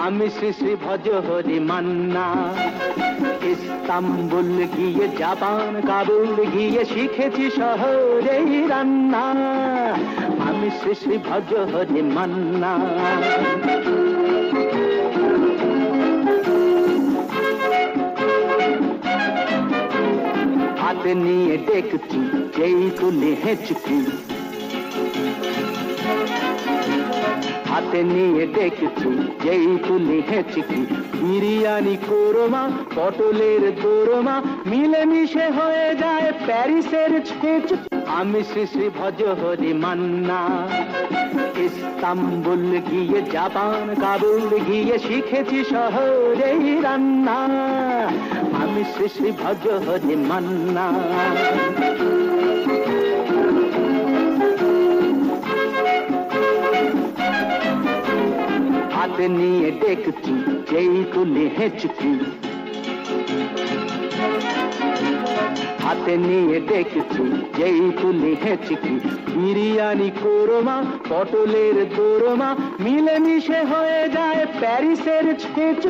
আমি শ্রী শ্রী ভজ হরি মান্না। ইস্তাম্বুল গিয়ে জাপান কাবুল গিয়ে শিখেছি শহরেই রান্না। আমি শ্রী শ্রী ভজ হরি মান্না। হাতে নিয়ে ডেকচি যেই তুলে হেঁচকি, হাতে নিয়ে ডেকচি যেই তুলে হেঁচকি, বিরিয়ানি কোরমা পটলের দোরমা মিলেমিশে হয়ে যায় প্যারিসের ছেঁচ। আমি শ্রী শ্রী ভজ হরি মান্না। ইস্তাম্বুল গিয়ে জাপান কাবুল গিয়ে শিখেছি শহরেই রান্না। আমি শ্রী শ্রী ভজ হরি মান্না। হাতে নিয়ে ডেকচি যেই তুলে হেঁচকি, হাতে নিয়ে ডেকচি যেই তুলে হেঁচকি, বিরিয়ানি কোরমা পটলের দোরমা মিলেমিশে হয়ে যায় প্যারিসের ছেঁচ।